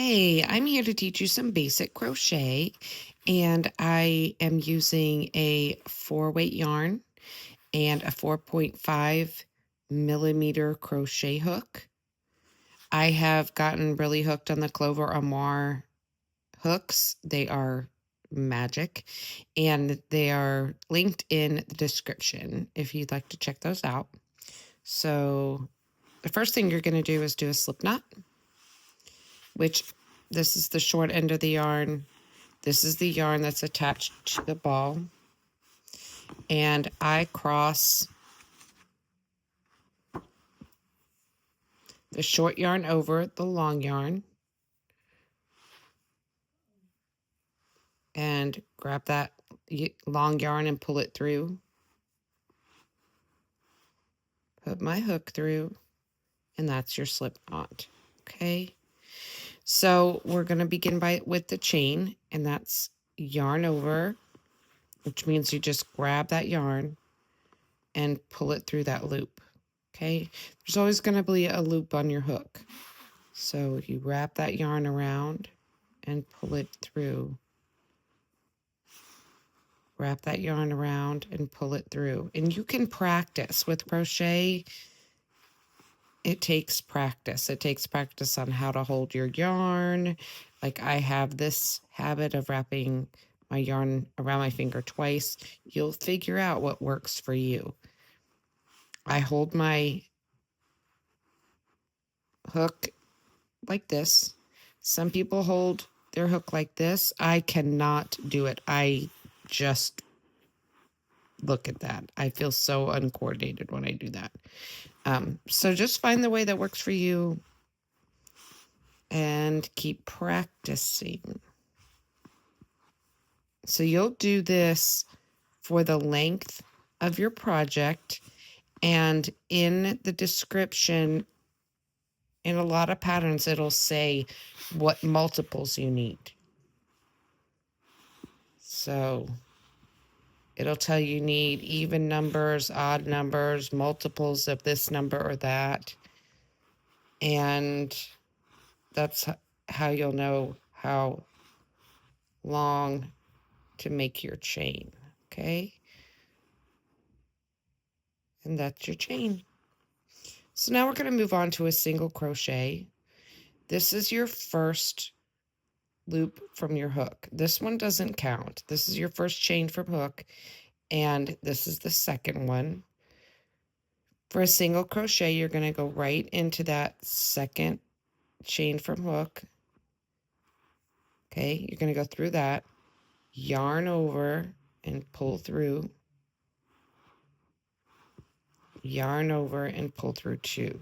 Hey, I'm here to teach you some basic crochet, and I am using a 4-weight yarn and a 4.5 millimeter crochet hook. I have gotten really hooked on the Clover Armoire hooks. They are magic, and they are linked in the description if you'd like to check those out. So the first thing you're going to do is do a slip knot, which this is the short end of the yarn. This is the yarn that's attached to the ball. And I cross the short yarn over the long yarn and grab that long yarn and pull it through. Put my hook through, and that's your slip knot. Okay. So we're going to begin with the chain, and that's yarn over, which means you just grab that yarn and pull it through that loop. Okay. There's always going to be a loop on your hook. So you wrap that yarn around and pull it through. Wrap that yarn around and pull it through. And you can practice with crochet. It takes practice. It takes practice on how to hold your yarn. Like I have this habit of wrapping my yarn around my finger twice. You'll figure out what works for you. I hold my hook like this. Some people hold their hook like this. I cannot do it. I just look at that. I feel so uncoordinated when I do that. So just find the way that works for you and keep practicing. So you'll do this for the length of your project, and in the description, in a lot of patterns, it'll say what multiples you need. So it'll tell you need even numbers, odd numbers, multiples of this number or that. And that's how you'll know how long to make your chain. Okay? And that's your chain. So now we're going to move on to a single crochet. This is your first loop from your hook. This one doesn't count. This is your first chain from hook, and this is the second one. For a single crochet, you're going to go right into that second chain from hook. Okay, you're going to go through that, yarn over and pull through, yarn over and pull through two.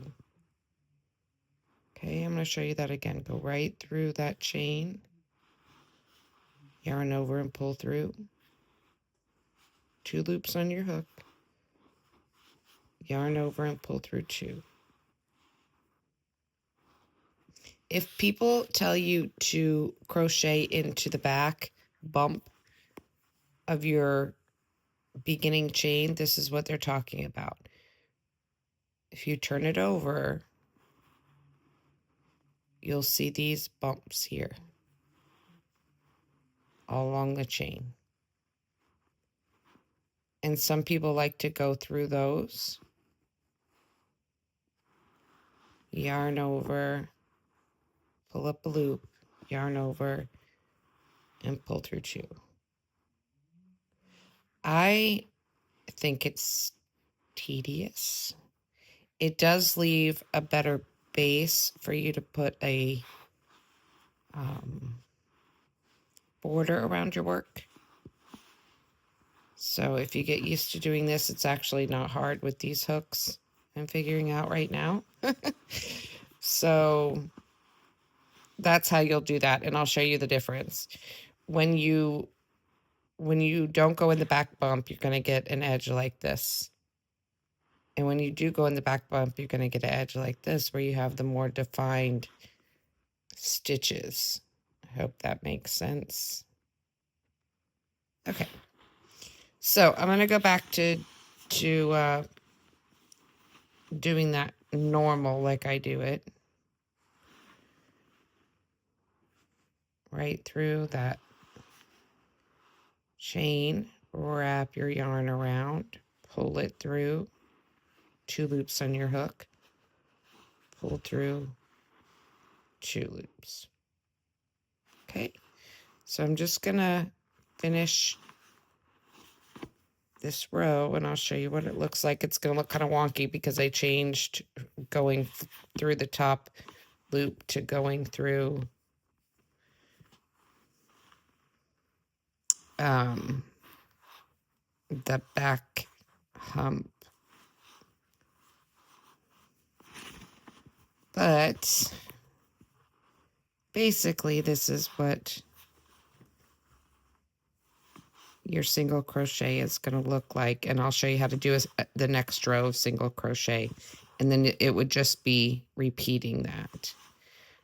Okay, I'm going to show you that again. Go right through that chain, yarn over and pull through, two loops on your hook, yarn over and pull through two. If people tell you to crochet into the back bump of your beginning chain, this is what they're talking about. If you turn it over, you'll see these bumps here all along the chain. And some people like to go through those. Yarn over, pull up a loop, yarn over, and pull through two. I think it's tedious. It does leave a better base for you to put a border around your work. So if you get used to doing this, it's actually not hard with these hooks I'm figuring out right now. So that's how you'll do that, and I'll show you the difference. When you don't go in the back bump, you're going to get an edge like this. And when you do go in the back bump, you're going to get an edge like this where you have the more defined stitches. I hope that makes sense. Okay. So I'm going to go back to doing that normal like I do it. right through that chain, wrap your yarn around, pull it through, 2 loops on your hook, pull through, 2 loops. Okay, so I'm just gonna finish this row and I'll show you what it looks like. It's gonna look kind of wonky because I changed going through the top loop to going through the back hump. But basically this is what your single crochet is going to look like, and I'll show you how to do the next row of single crochet, and then it would just be repeating that.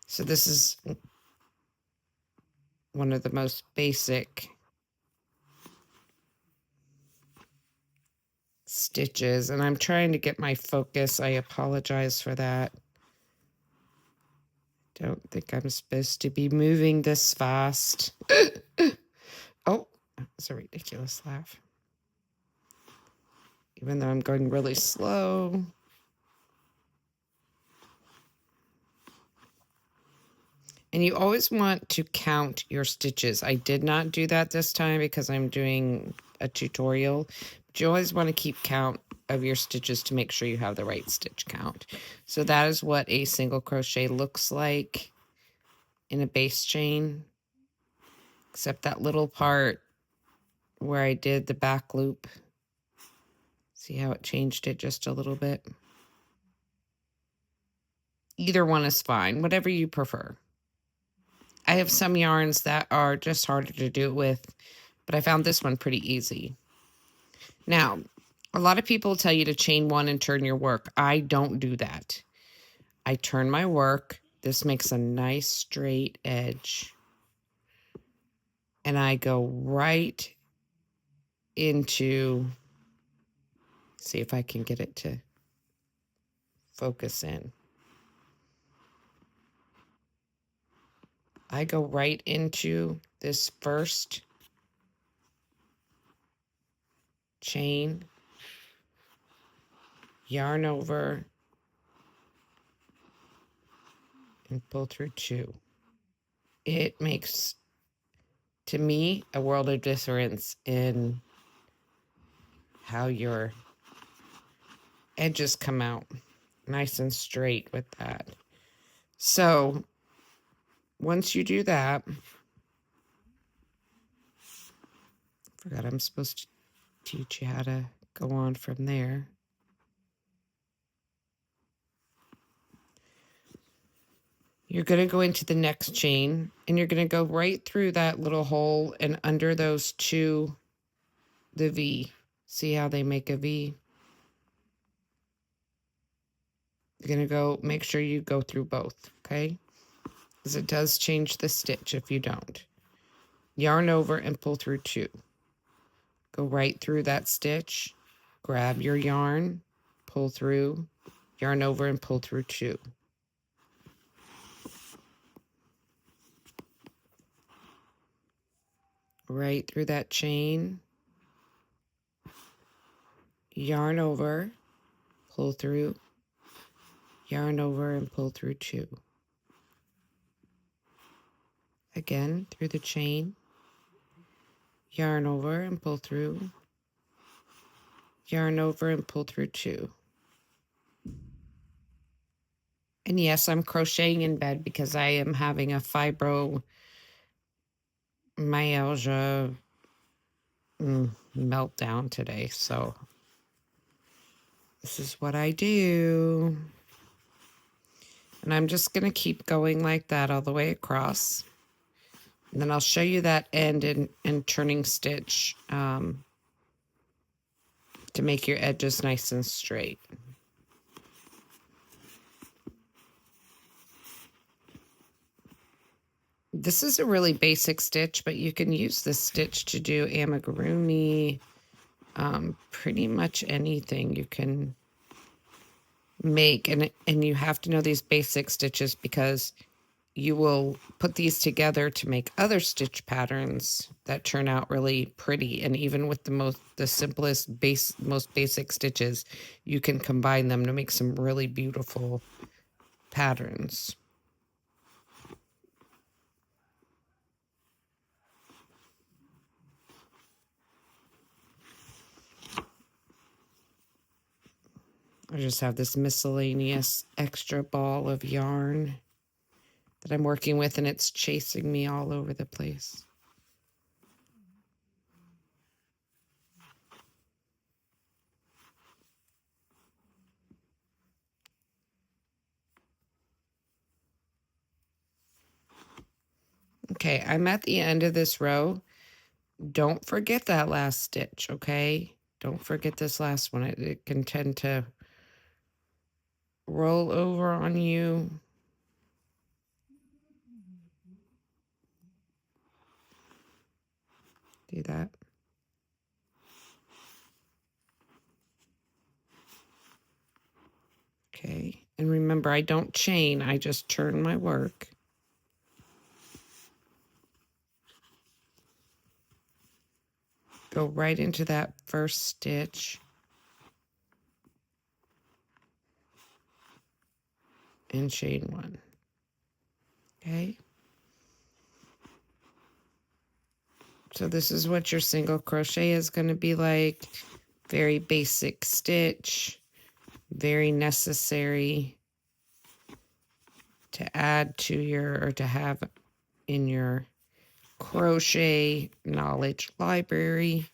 So this is one of the most basic stitches, and I'm trying to get my focus. I apologize for that. Don't think I'm supposed to be moving this fast. Oh, that's a ridiculous laugh. Even though I'm going really slow. And you always want to count your stitches. I did not do that this time because I'm doing a tutorial. But you always want to keep count of your stitches to make sure you have the right stitch count. So that is what a single crochet looks like in a base chain. Except that little part where I did the back loop. See how it changed it just a little bit? Either one is fine, whatever you prefer. I have some yarns that are just harder to do it with, but I found this one pretty easy. Now, a lot of people tell you to chain 1 and turn your work. I don't do that. I turn my work. This makes a nice straight edge. And I go right into, see if I can get it to focus in. I go right into this first chain, yarn over, and pull through 2. It makes, to me, a world of difference in how your edges come out nice and straight with that. So once you do that, forgot I'm supposed to teach you how to go on from there. You're going to go into the next chain and you're going to go right through that little hole and under those 2, the V. See how they make a V? You're going to go, make sure you go through both, okay? Because it does change the stitch if you don't. Yarn over and pull through 2. Go right through that stitch, grab your yarn, pull through, yarn over and pull through 2. Right through that chain, yarn over, pull through, yarn over and pull through 2. Again, through the chain, yarn over and pull through, yarn over and pull through 2. And yes, I'm crocheting in bed because I am having a fibromyalgia meltdown today. So this is what I do. And I'm just going to keep going like that all the way across. And then I'll show you that end and turning stitch to make your edges nice and straight. This is a really basic stitch, but you can use this stitch to do amigurumi, pretty much anything you can make. And you have to know these basic stitches because you will put these together to make other stitch patterns that turn out really pretty. And even with the simplest most basic stitches, you can combine them to make some really beautiful patterns. I just have this miscellaneous extra ball of yarn that I'm working with, and it's chasing me all over the place. Okay, I'm at the end of this row. Don't forget that last stitch, okay? Don't forget this last one. It can tend to roll over on you. Do that. Okay, and remember, I don't chain, I just turn my work. Go right into that first stitch. And chain one. Okay. So this is what your single crochet is going to be like. Very basic stitch. Very necessary to add to your, or to have in your crochet knowledge library,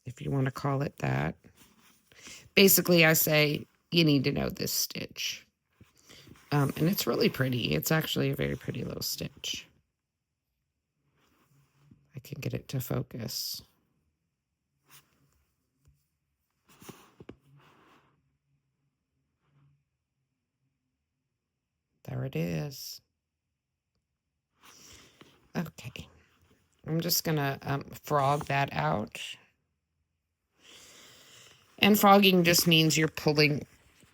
if you want to call it that. Basically, I say you need to know this stitch. And it's really pretty. It's actually a very pretty little stitch. I can get it to focus. There it is. Okay. I'm just going to frog that out. And frogging just means you're pulling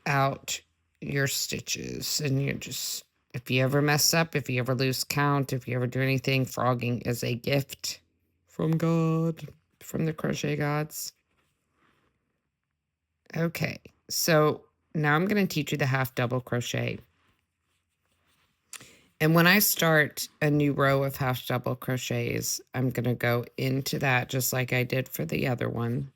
out your stitches, and you're just, if you ever mess up, if you ever lose count, if you ever do anything, frogging is a gift from God, from the crochet gods. Okay, so now I'm going to teach you the half double crochet. And when I start a new row of half double crochets, I'm going to go into that just like I did for the other one.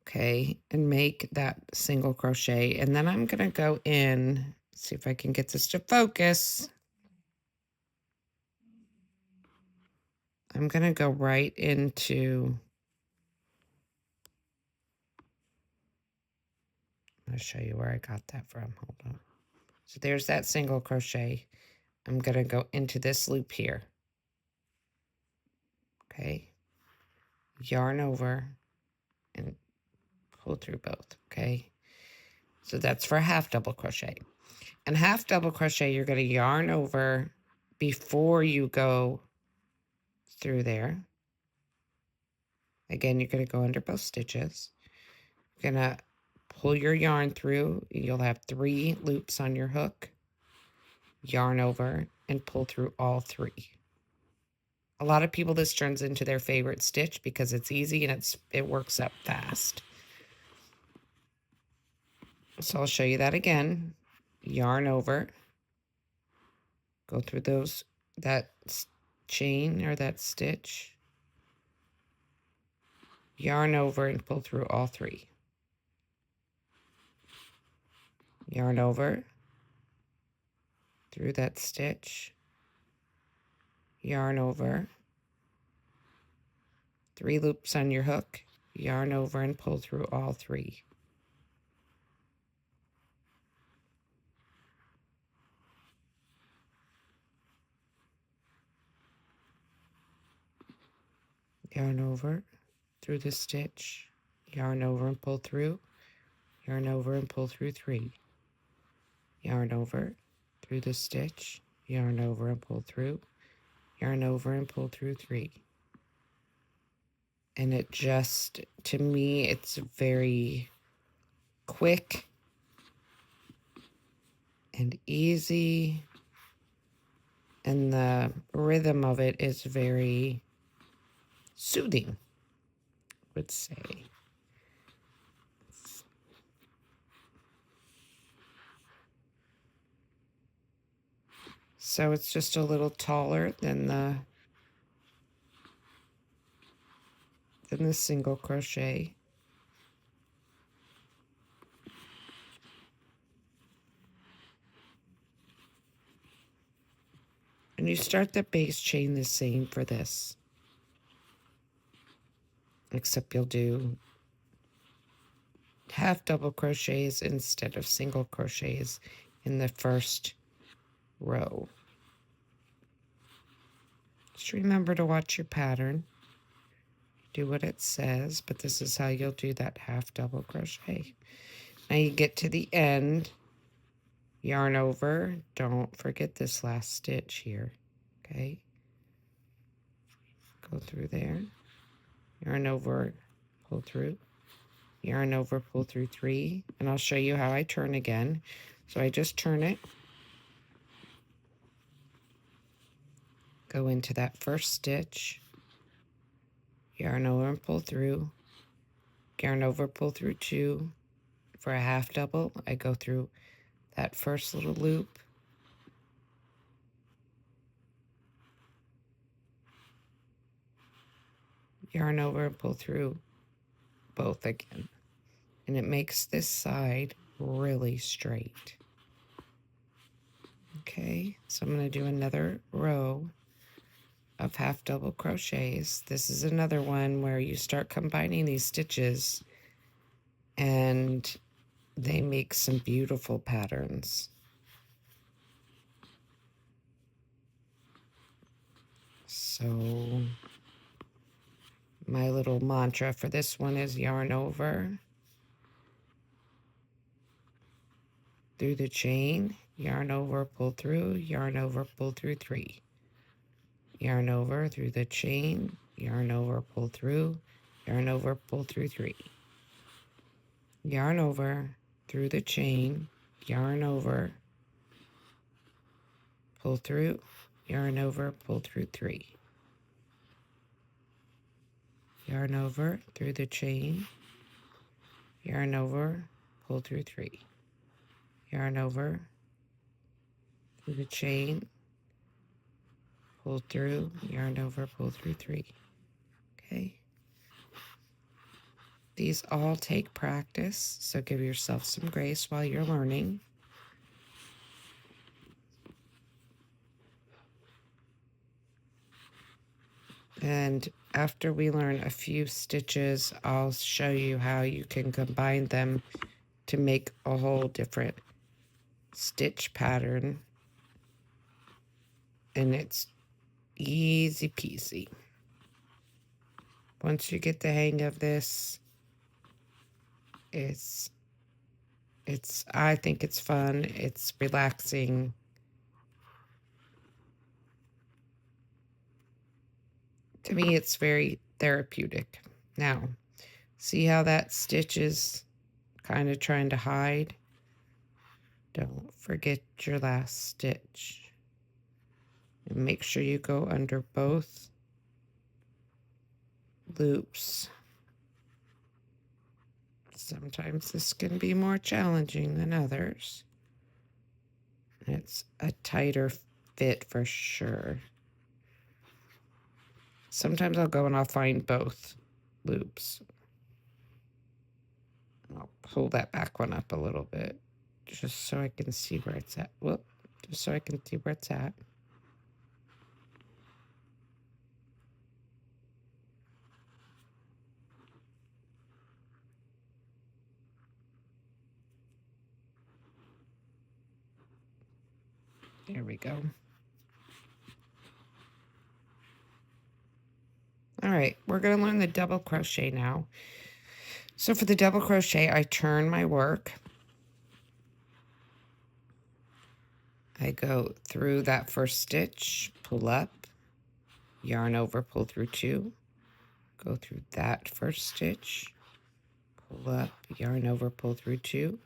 Okay, and make that single crochet. And then I'm going to go in, see if I can get this to focus. I'm going to go right into, I'll show you where I got that from. Hold on. So there's that single crochet. I'm going to go into this loop here. Okay. Yarn over and pull through both. Okay. So that's for half double crochet. And half double crochet, you're going to yarn over before you go through there. Again, you're going to go under both stitches. You're going to pull your yarn through. You'll have 3 loops on your hook. Yarn over and pull through all 3. A lot of people, this turns into their favorite stitch because it's easy and it works up fast. So I'll show you that again. Yarn over. Go through that chain or that stitch. Yarn over and pull through all 3. Yarn over through that stitch. Yarn over. 3 loops on your hook. Yarn over and pull through all 3. Yarn over through the stitch. Yarn over and pull through. Yarn over and pull through 3. Yarn over through the stitch. Yarn over and pull through. Yarn over and pull through 3. And it just, to me, it's very quick and easy, and the rhythm of it is very soothing, I would say. So it's just a little taller than the single crochet. And you start the base chain the same for this, except you'll do half double crochets instead of single crochets in the first row. Just remember to watch your pattern, do what it says, but this is how you'll do that half double crochet. Now you get to the end, yarn over, don't forget this last stitch here, okay? Go through there, yarn over, pull through, yarn over, pull through 3, and I'll show you how I turn again. So I just turn it, go into that first stitch, yarn over and pull through, yarn over, pull through 2. For a half double, I go through that first little loop, yarn over and pull through both again. And it makes this side really straight. Okay, so I'm going to do another row of half double crochets. This is another one where you start combining these stitches and they make some beautiful patterns. So my little mantra for this one is yarn over through the chain, yarn over, pull through, yarn over, pull through 3. Yarn over through the chain, yarn over, pull through, yarn over, pull through 3. Yarn over through the chain, yarn over, pull through, yarn over, pull through 3. Yarn over through the chain, yarn over, pull through 3. Yarn over through the chain, pull through, yarn over, pull through 3. Okay. These all take practice, so give yourself some grace while you're learning. And after we learn a few stitches, I'll show you how you can combine them to make a whole different stitch pattern. And it's easy peasy. Once you get the hang of this, I think it's fun, it's relaxing. To me, it's very therapeutic. Now, see how that stitch is kind of trying to hide? Don't forget your last stitch. And make sure you go under both loops. Sometimes this can be more challenging than others. It's a tighter fit for sure. Sometimes I'll go and I'll find both loops. I'll pull that back one up a little bit just so I can see where it's at. Whoop, just so I can see where it's at. There we go. All right, we're going to learn the double crochet now. So for the double crochet, I turn my work. I go through that first stitch, pull up, yarn over, pull through 2, go through that first stitch, pull up, yarn over, pull through 2,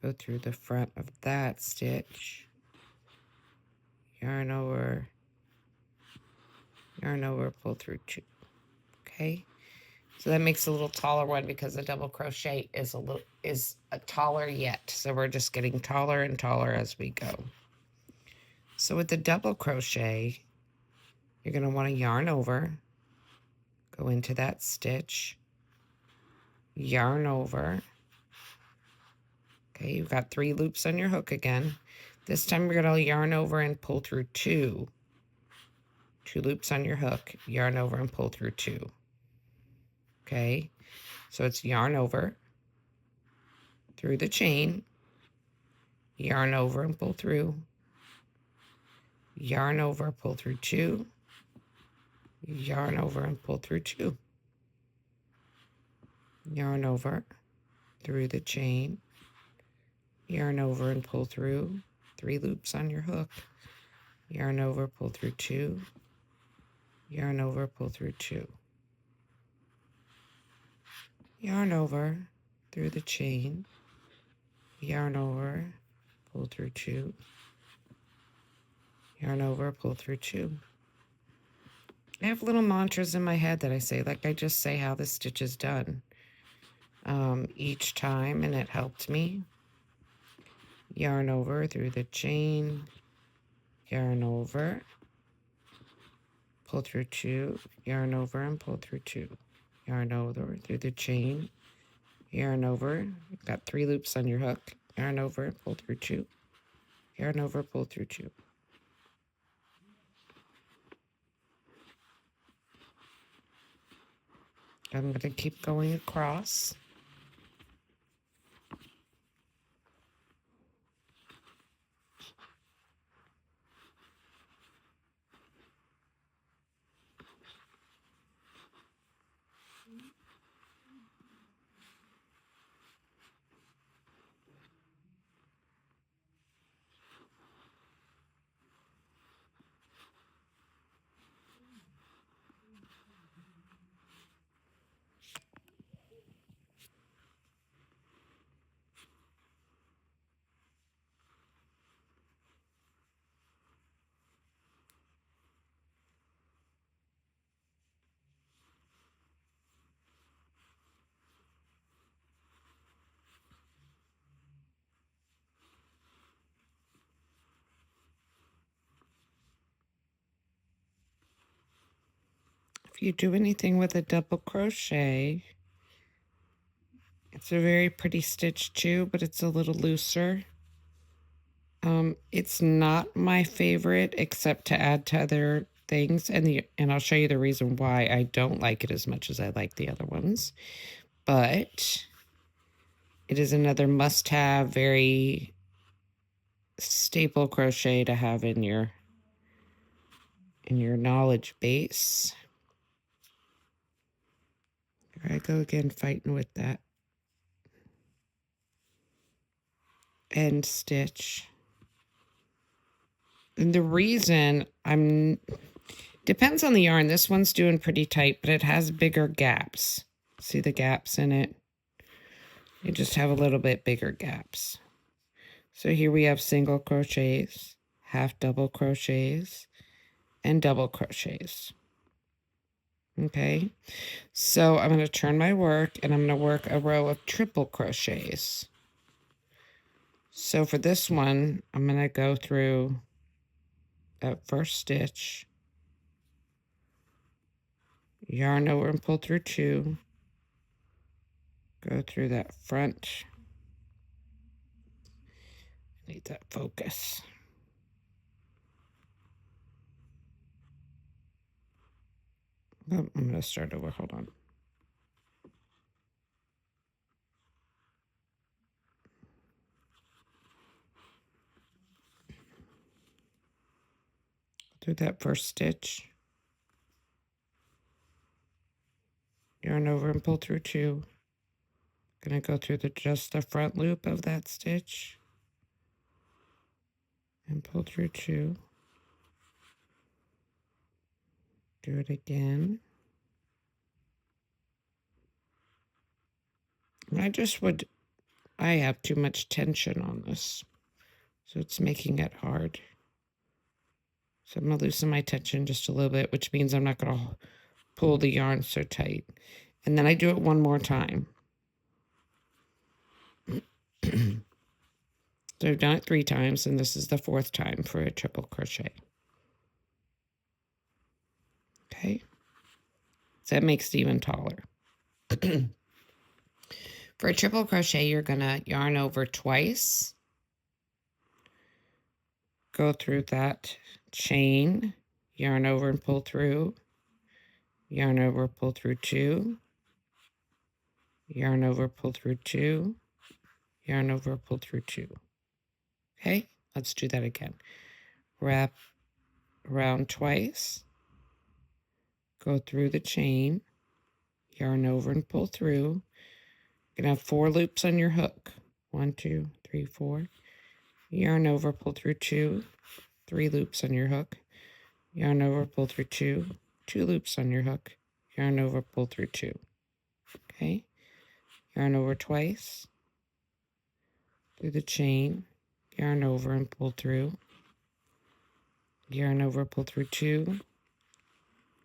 go through the front of that stitch, yarn over, pull through 2. Okay, so that makes a little taller one because the double crochet is a taller yet. So we're just getting taller and taller as we go. So with the double crochet, you're going to want to yarn over, go into that stitch, yarn over. Okay, you've got 3 loops on your hook again. This time you're going to yarn over and pull through 2. 2 loops on your hook, yarn over and pull through 2. Okay, so it's yarn over through the chain, yarn over and pull through, yarn over, pull through 2, yarn over and pull through 2, yarn over through the chain, yarn over and pull through, 3 loops on your hook, yarn over, pull through 2, yarn over, pull through 2, yarn over through the chain, yarn over, pull through 2, yarn over, pull through 2. I have little mantras in my head that I say, like I just say how the stitch is done each time, and it helped me. Yarn over through the chain, yarn over, pull through 2, yarn over and pull through 2, yarn over through the chain, yarn over, you've got 3 loops on your hook, yarn over, pull through 2, yarn over, pull through 2. I'm going to keep going across. If you do anything with a double crochet, it's a very pretty stitch too, but it's a little looser. It's not my favorite, except to add to other things, and I'll show you the reason why I don't like it as much as I like the other ones. But it is another must-have, very staple crochet to have in your knowledge base. Here I go again, fighting with that end stitch. And the reason depends on the yarn. This one's doing pretty tight, but it has bigger gaps. See the gaps in it? You just have a little bit bigger gaps. So here we have single crochets, half double crochets, and double crochets. Okay, so I'm going to turn my work, and I'm going to work a row of triple crochets. So for this one, I'm going to go through that first stitch, yarn over and pull through 2, go through that front. I need that focus. Oh, I'm going to start over. Hold on. Through that first stitch, yarn over and pull through 2. Going to go through just the front loop of that stitch and pull through 2. Do it again. And I just would I have too much tension on this, so it's making it hard. So I'm going to loosen my tension just a little bit, which means I'm not going to pull the yarn so tight. And then I do it one more time. So I've done it 3 times, and this is the 4th time for a triple crochet. Okay, so that makes it even taller. For a triple crochet, you're gonna yarn over twice, go through that chain, yarn over and pull through, yarn over, pull through 2, yarn over, pull through 2, yarn over, pull through 2. Okay, let's do that again. Wrap around twice, go through the chain, yarn over and pull through. You're gonna have 4 loops on your hook. 1, 2, 3, 4. Yarn over, pull through 2, 3 loops on your hook. Yarn over, pull through 2, 2 loops on your hook. Yarn over, pull through 2. Okay, yarn over twice through the chain, yarn over and pull through. Yarn over, pull through 2,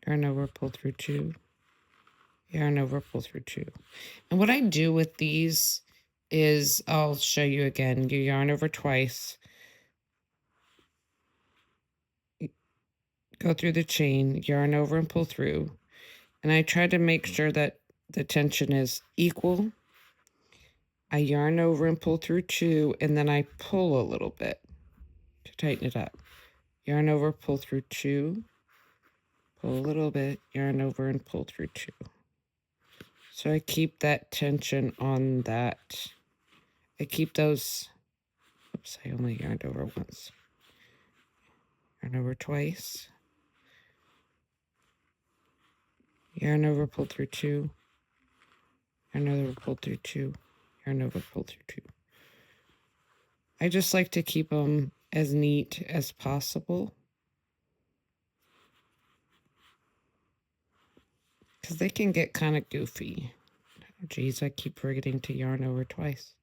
yarn over, pull through 2, yarn over, pull through 2. And what I do with these is, I'll show you again. You yarn over twice, go through the chain, yarn over and pull through. And I try to make sure that the tension is equal. I yarn over and pull through 2, and then I pull a little bit to tighten it up. Yarn over, pull through 2, pull a little bit, yarn over and pull through 2. So I keep that tension on that. I keep those, oops, I only yarned over once. Yarn over twice. Yarn over, pull through 2. Yarn over, pull through 2. Yarn over, pull through 2. I just like to keep them as neat as possible, because they can get kind of goofy. Oh, geez, I keep forgetting to yarn over twice.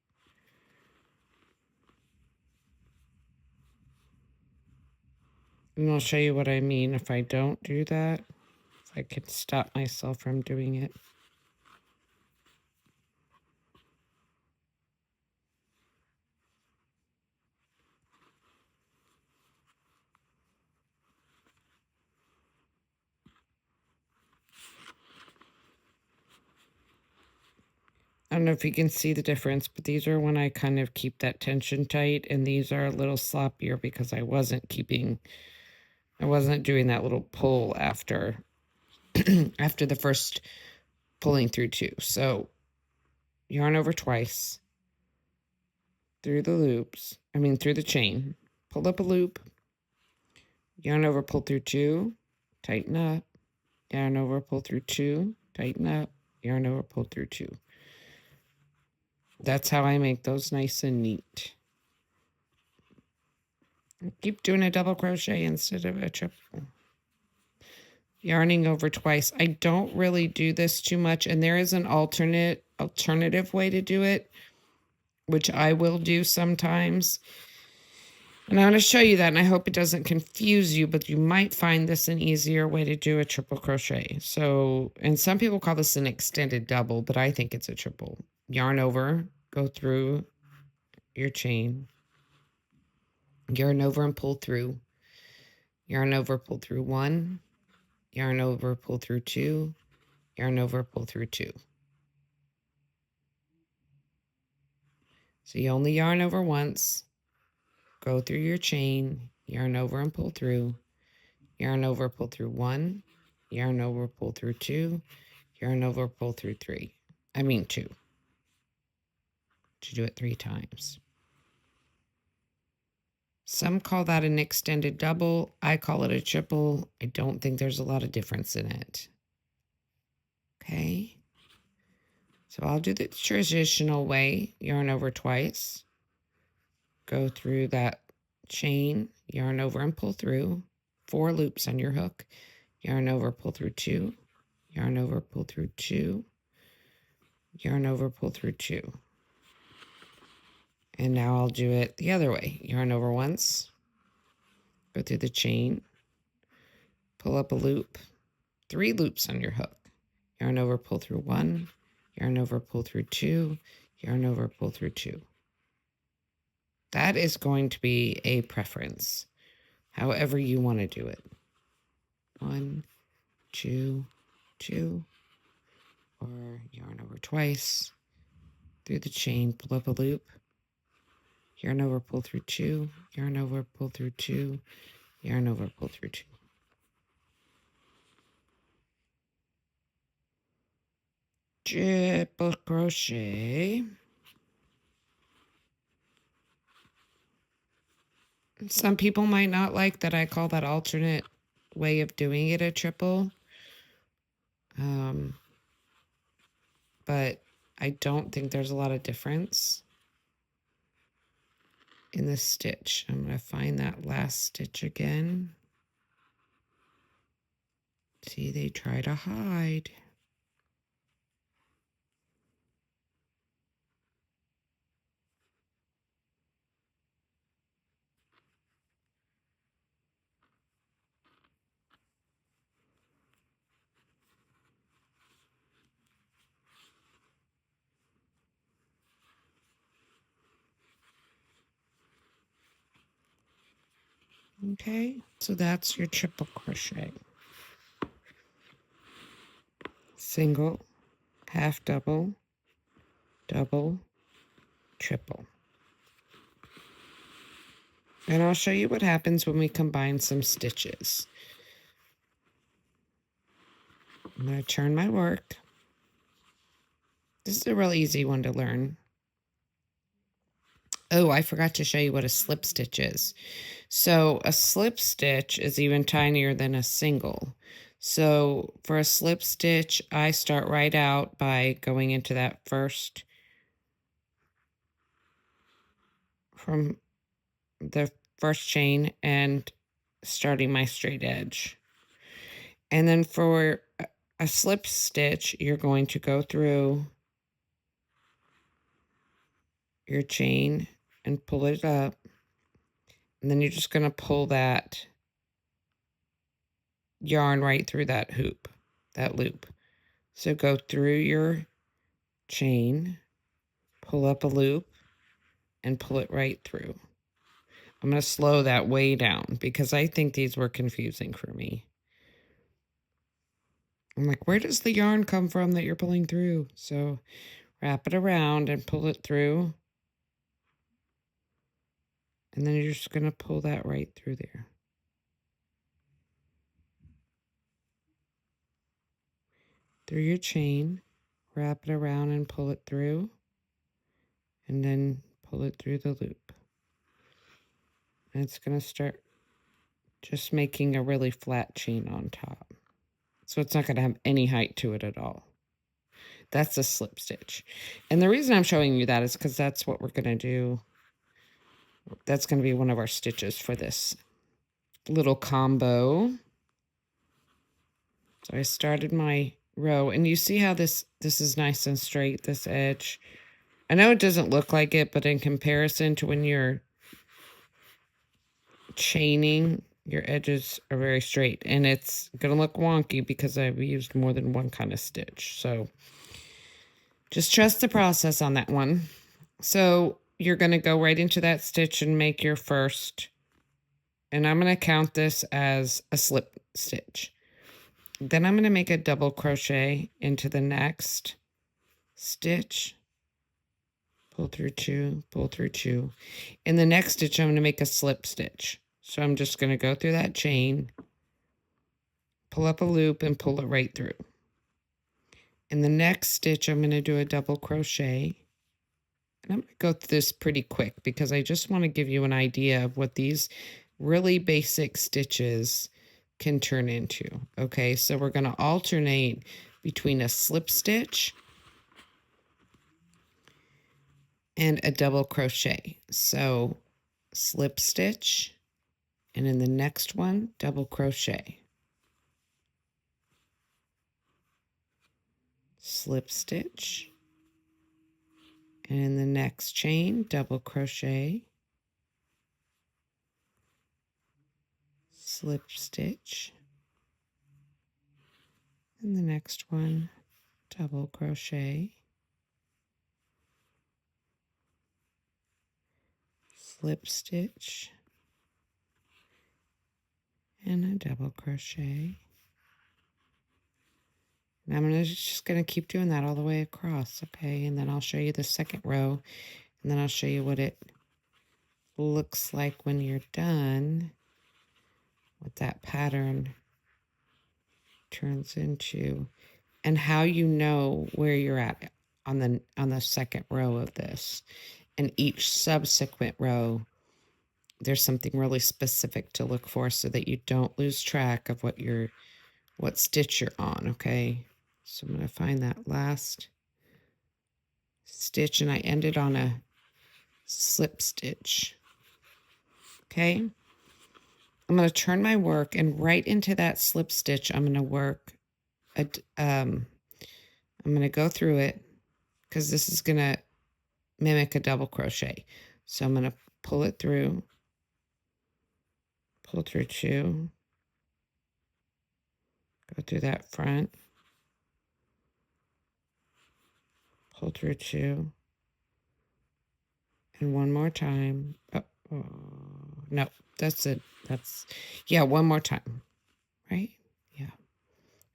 And I'll show you what I mean if I don't do that. If I can stop myself from doing it. I don't know if you can see the difference, but these are when I kind of keep that tension tight, and these are a little sloppier because I wasn't doing that little pull after after the first pulling through 2. So yarn over twice through the chain, pull up a loop, yarn over, pull through 2, tighten up, yarn over, pull through 2, tighten up, yarn over, pull through 2. That's how I make those nice and neat. Keep doing a double crochet instead of a triple. Yarning over twice. I don't really do this too much, and there is an alternative way to do it, which I will do sometimes. And I'm going to show you that, and I hope it doesn't confuse you, but you might find this an easier way to do a triple crochet. So, and some people call this an extended double, but I think it's a triple. Yarn over, go through your chain, yarn over and pull through, yarn over, pull through 1, yarn over, pull through 2, yarn over, pull through 2. So you only yarn over once, go through your chain, yarn over and pull through, yarn over, pull through 1, yarn over, pull through 2, yarn over, pull through 2. To do it 3 times. Some call that an extended double. I call it a triple. I don't think there's a lot of difference in it. Okay. So I'll do the traditional way, yarn over twice, go through that chain, yarn over and pull through, 4 loops on your hook, yarn over, pull through 2, yarn over, pull through 2, yarn over, pull through 2. And now I'll do it the other way. Yarn over once, go through the chain, pull up a loop, 3 loops on your hook. Yarn over, pull through 1, yarn over, pull through 2, yarn over, pull through 2. That is going to be a preference, however you want to do it. 1, 2, 2, or yarn over twice, through the chain, pull up a loop, yarn over, pull through 2, yarn over, pull through 2, yarn over, pull through 2. Triple crochet. Some people might not like that I call that alternate way of doing it a triple. But I don't think there's a lot of difference in the stitch. I'm going to find that last stitch again. See, they try to hide. Okay, so that's your triple crochet. Single, half double, double, triple. And I'll show you what happens when we combine some stitches. I'm going to turn my work. This is a real easy one to learn. Oh, I forgot to show you what a slip stitch is. So a slip stitch is even tinier than a single. So for a slip stitch, I start right out by going into that first, from the first chain and starting my straight edge. And then for a slip stitch, you're going to go through your chain and pull it up. And then you're just going to pull that yarn right through that hoop, that loop. So go through your chain, pull up a loop, and pull it right through. I'm going to slow that way down because I think these were confusing for me. I'm like, where does the yarn come from that you're pulling through? So wrap it around and pull it through. And then you're just going to pull that right through there. Through your chain, wrap it around and pull it through. And then pull it through the loop. And it's going to start just making a really flat chain on top. So it's not going to have any height to it at all. That's a slip stitch. And the reason I'm showing you that is because that's what we're going to do. That's going to be one of our stitches for this little combo. So I started my row, and you see how this is nice and straight, this edge. I know it doesn't look like it, but in comparison to when you're chaining, your edges are very straight, and it's going to look wonky because I've used more than one kind of stitch. So just trust the process on that one. So you're going to go right into that stitch and make your first, and I'm going to count this as a slip stitch. Then I'm going to make a double crochet into the next stitch, pull through 2, pull through 2. In the next stitch, I'm going to make a slip stitch. So I'm just going to go through that chain, pull up a loop, and pull it right through. In the next stitch, I'm going to do a double crochet. And I'm going to go through this pretty quick because I just want to give you an idea of what these really basic stitches can turn into. Okay, so we're going to alternate between a slip stitch and a double crochet. So slip stitch, and in the next one, double crochet. Slip stitch, And in the next chain, double crochet, slip stitch, and the next one, double crochet, slip stitch, and a double crochet. And I'm just going to keep doing that all the way across, okay? And then I'll show you the second row, and then I'll show you what it looks like when you're done, what that pattern turns into, and how you know where you're at on the second row of this. And each subsequent row, there's something really specific to look for so that you don't lose track of what stitch you're on, okay? So I'm going to find that last stitch, and I ended on a slip stitch. Okay? I'm going to turn my work, and right into that slip stitch, I'm going to work I'm going to go through it because this is going to mimic a double crochet. So I'm going to pull through 2, go through that front, pull through 2, and one more time. Oh, no, that's it. Yeah, one more time, right? Yeah,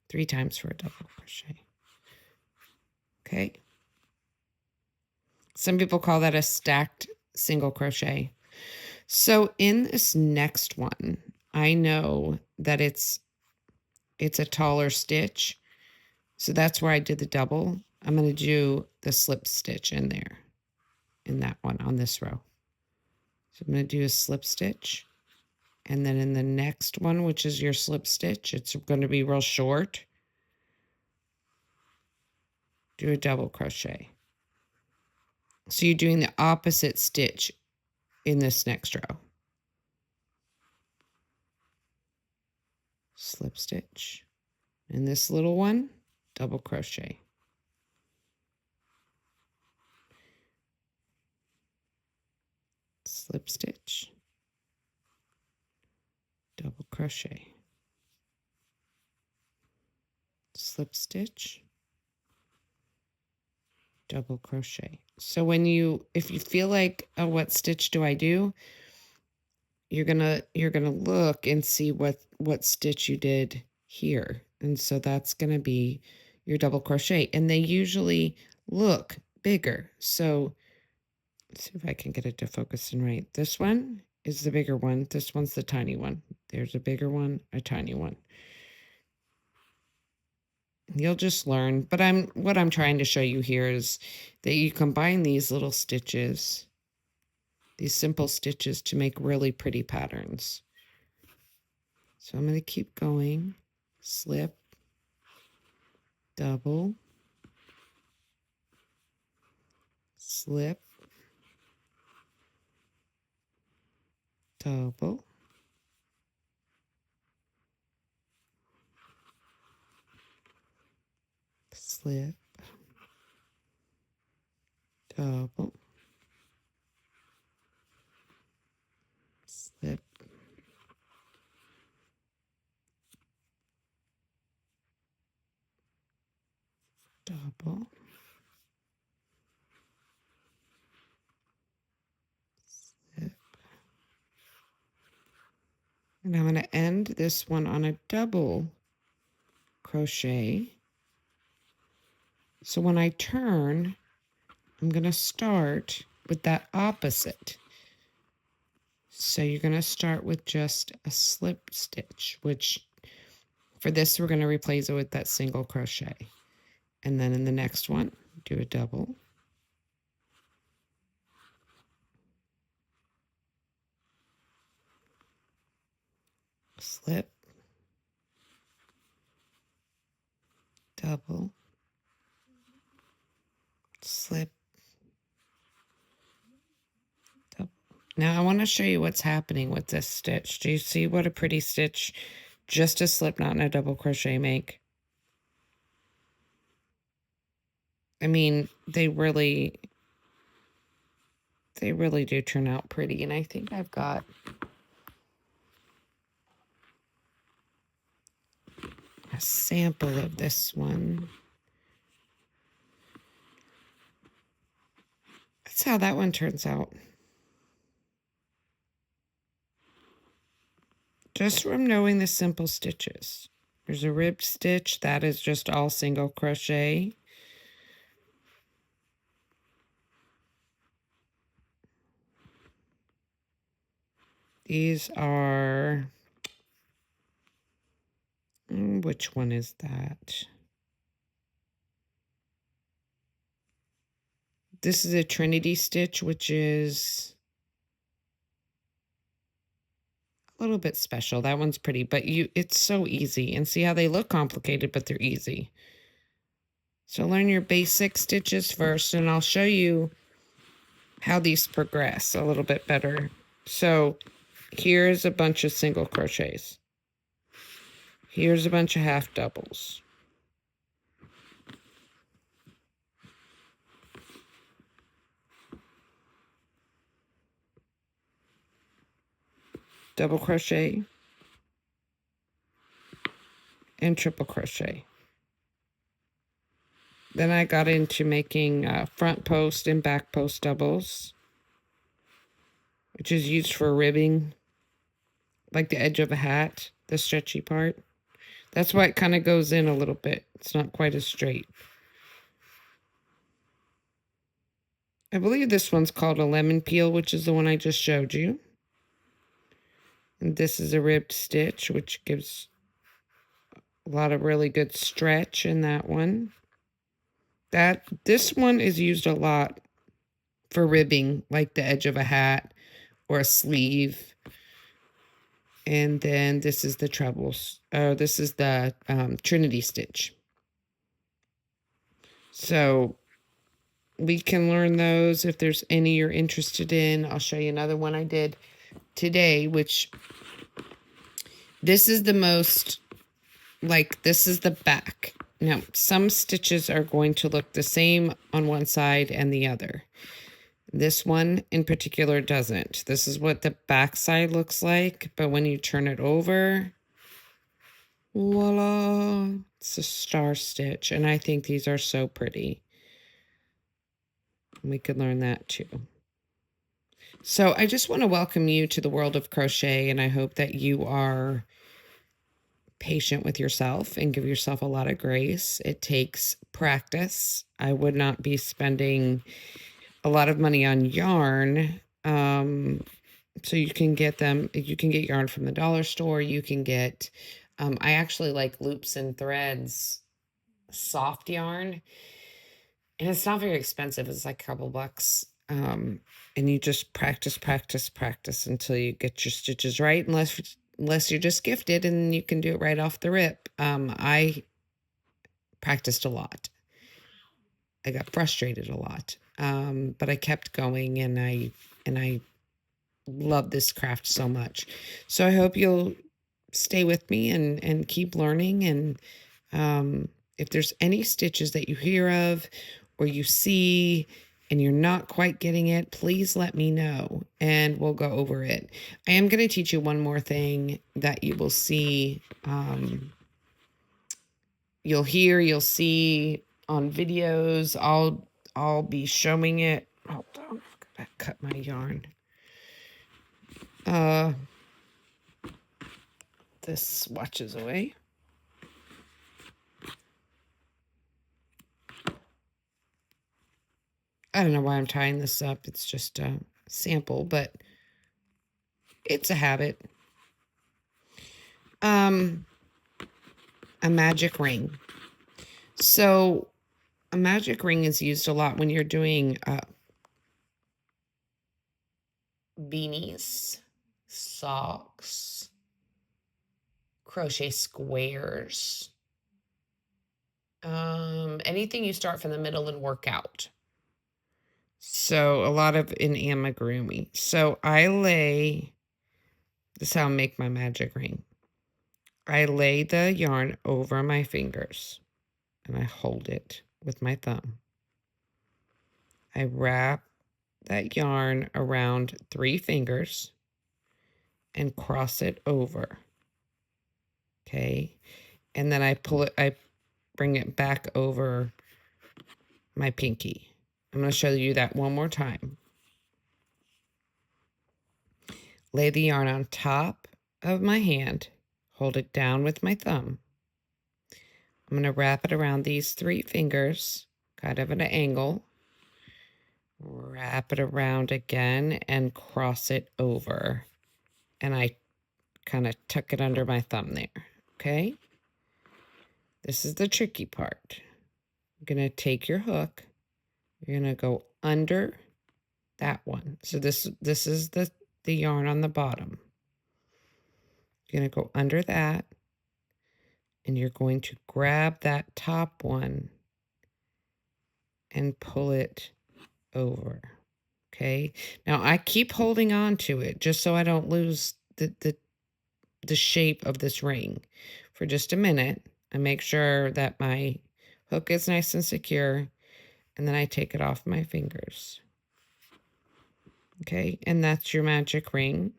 3 times for a double crochet. Okay. Some people call that a stacked single crochet. So in this next one, I know that it's a taller stitch. So that's where I did the double. I'm going to do the slip stitch in there, in that one, on this row. So I'm going to do a slip stitch. And then in the next one, which is your slip stitch, it's going to be real short. Do a double crochet. So you're doing the opposite stitch in this next row. Slip stitch. In this little one, double crochet. Slip stitch. Double crochet. Slip stitch. Double crochet. So if you feel like, oh, what stitch do I do? You're gonna look and see what stitch you did here. And so that's gonna be your double crochet. And they usually look bigger. So let's see if I can get it to focus and right. This one is the bigger one. This one's the tiny one. There's a bigger one, a tiny one. You'll just learn. But what I'm trying to show you here is that you combine these little stitches, these simple stitches, to make really pretty patterns. So I'm going to keep going. Slip, double, slip, double, slip, double, slip, double, slip. And I'm going to end this one on a double crochet. So when I turn, I'm going to start with that opposite. So you're going to start with just a slip stitch, which for this, we're going to replace it with that single crochet. And then in the next one, do a double, slip, double, slip, double. Now I want to show you what's happening with this stitch. Do you see what a pretty stitch just a slip knot and a double crochet make? I mean, they really They really do turn out pretty, and I think I've got a sample of this one. That's how that one turns out. Just from knowing the simple stitches. There's a ribbed stitch. That is just all single crochet. These are, which one is that? This is a Trinity stitch, which is a little bit special. That one's pretty, but it's so easy. And see how they look complicated, but they're easy. So learn your basic stitches first, and I'll show you how these progress a little bit better. So here's a bunch of single crochets. Here's a bunch of half doubles. Double crochet and triple crochet. Then I got into making front post and back post doubles, which is used for ribbing, like the edge of a hat, the stretchy part. That's why it kind of goes in a little bit. It's not quite as straight. I believe this one's called a lemon peel, which is the one I just showed you. And this is a ribbed stitch, which gives a lot of really good stretch in that one. This one is used a lot for ribbing, like the edge of a hat or a sleeve. And then this is the trebles. This is the Trinity stitch. So we can learn those if there's any you're interested in. I'll show you another one I did today, which this is the most, like, this is the back. Now, some stitches are going to look the same on one side and the other. This one in particular doesn't. This is what the back side looks like, but when you turn it over, voila, it's a star stitch. And I think these are so pretty. We could learn that too. So I just want to welcome you to the world of crochet, and I hope that you are patient with yourself and give yourself a lot of grace. It takes practice. I would not be spending a lot of money on yarn. So you can get yarn from the dollar store. You can get, I actually like Loops and Threads soft yarn, and it's not very expensive. It's like a couple bucks. And you just practice until you get your stitches right, unless you're just gifted and you can do it right off the rip. I practiced a lot. I got frustrated a lot. But I kept going, and I love this craft so much. So I hope you'll stay with me and keep learning. And if there's any stitches that you hear of or you see and you're not quite getting it, please let me know and we'll go over it. I am going to teach you one more thing that you will see, you'll see on videos. I'll be showing it. Hold on, I've got to cut my yarn. This swatches away. I don't know why I'm tying this up. It's just a sample, but it's a habit. A magic ring. So a magic ring is used a lot when you're doing beanies, socks, crochet squares, anything you start from the middle and work out. So a lot of in amigurumi. So this is how I make my magic ring. I lay the yarn over my fingers and I hold it with my thumb. I wrap that yarn around 3 fingers and cross it over. Okay. And then I bring it back over my pinky. I'm going to show you that one more time. Lay the yarn on top of my hand, hold it down with my thumb. I'm going to wrap it around these 3 fingers, kind of at an angle. Wrap it around again and cross it over. And I kind of tuck it under my thumb there. Okay? This is the tricky part. You're going to take your hook. You're going to go under that one. So this is the yarn on the bottom. You're going to go under that. And you're going to grab that top one and pull it over. Okay. Now I keep holding on to it just so I don't lose the shape of this ring for just a minute. I make sure that my hook is nice and secure, and then I take it off my fingers. Okay. And that's your magic ring.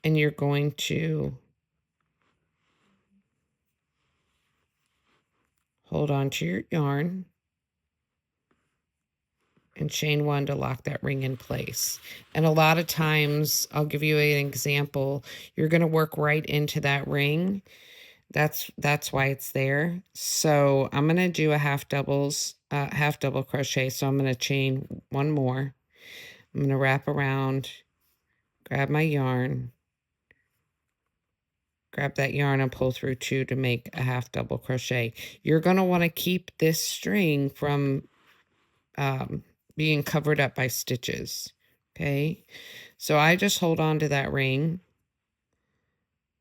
And you're going to hold on to your yarn and chain 1 to lock that ring in place. And a lot of times, I'll give you an example, you're going to work right into that ring. That's why it's there. So I'm going to do a half double crochet. So I'm going to chain 1 more. I'm going to wrap around, grab my yarn, grab that yarn and pull through 2 to make a half double crochet. You're going to want to keep this string from being covered up by stitches. Okay, so I just hold on to that ring,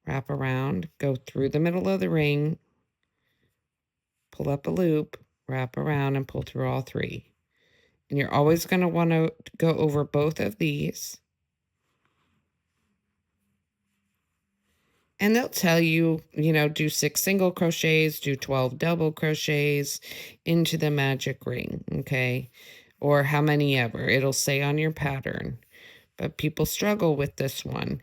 wrap around, go through the middle of the ring, pull up a loop, wrap around, and pull through all 3. And you're always going to want to go over both of these. And they'll tell you, do 6 single crochets, do 12 double crochets into the magic ring, okay? Or how many ever. It'll say on your pattern. But people struggle with this one.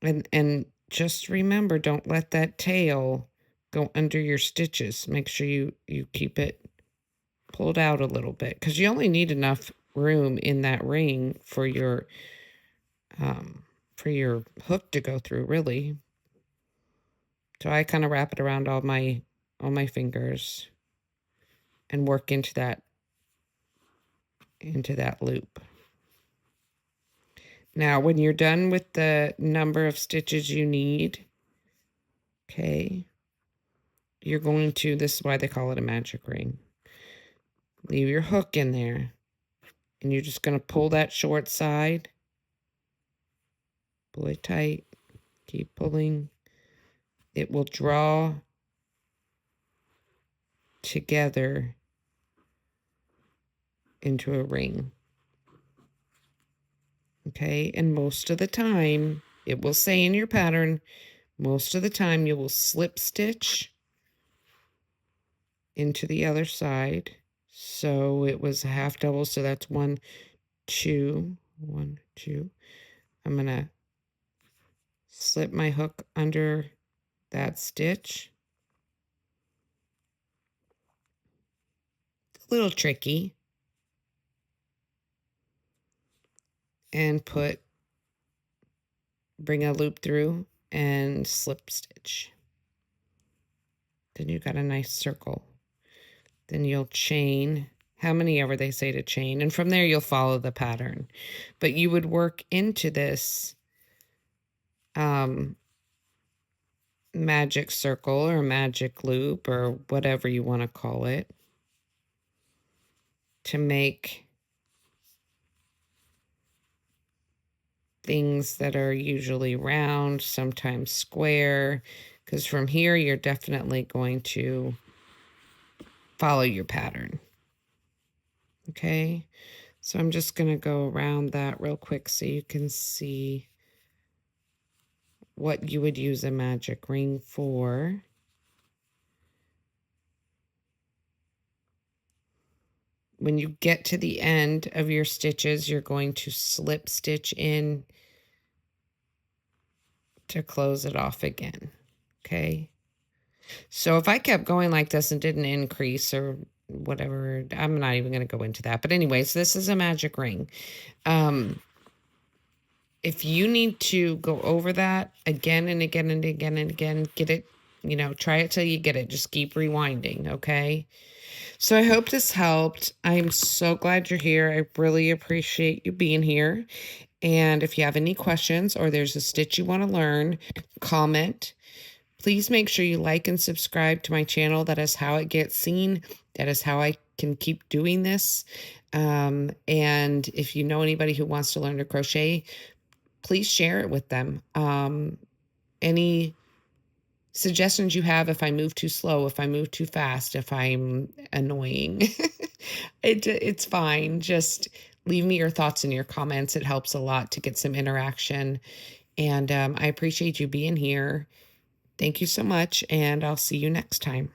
And just remember, don't let that tail go under your stitches. Make sure you keep it pulled out a little bit, because you only need enough room in that ring for your hook to go through, really. So I kind of wrap it around all my fingers and work into that loop. Now, when you're done with the number of stitches you need, okay, you're going to, this is why they call it a magic ring. Leave your hook in there, and you're just going to pull that short side. Pull it tight. Keep pulling. It will draw together into a ring. Okay, and most of the time, it will say in your pattern, most of the time you will slip stitch into the other side. So it was a half double, so that's 1, 2, 1, 2. I'm going to slip my hook under that stitch. It's a little tricky. And bring a loop through and slip stitch. Then you got a nice circle. Then you'll chain how many ever they say to chain, and from there you'll follow the pattern. But you would work into this magic circle or magic loop or whatever you want to call it to make things that are usually round, sometimes square, because from here you're definitely going to follow your pattern. Okay, so I'm just going to go around that real quick so you can see what you would use a magic ring for. when you get to the end of your stitches, you're going to slip stitch in to close it off again. Okay. So if I kept going like this and didn't increase or whatever, I'm not even going to go into that. But anyways, this is a magic ring. If you need to go over that again and again and again and again, get it, try it till you get it. Just keep rewinding. Okay. So I hope this helped. I'm so glad you're here. I really appreciate you being here. And if you have any questions or there's a stitch you want to learn, comment. Please make sure you like and subscribe to my channel. That is how it gets seen. That is how I can keep doing this. And if you know anybody who wants to learn to crochet, please share it with them. Any suggestions you have, if I move too slow, if I move too fast, if I'm annoying, it's fine. Just leave me your thoughts in your comments. It helps a lot to get some interaction. And I appreciate you being here. Thank you so much, and I'll see you next time.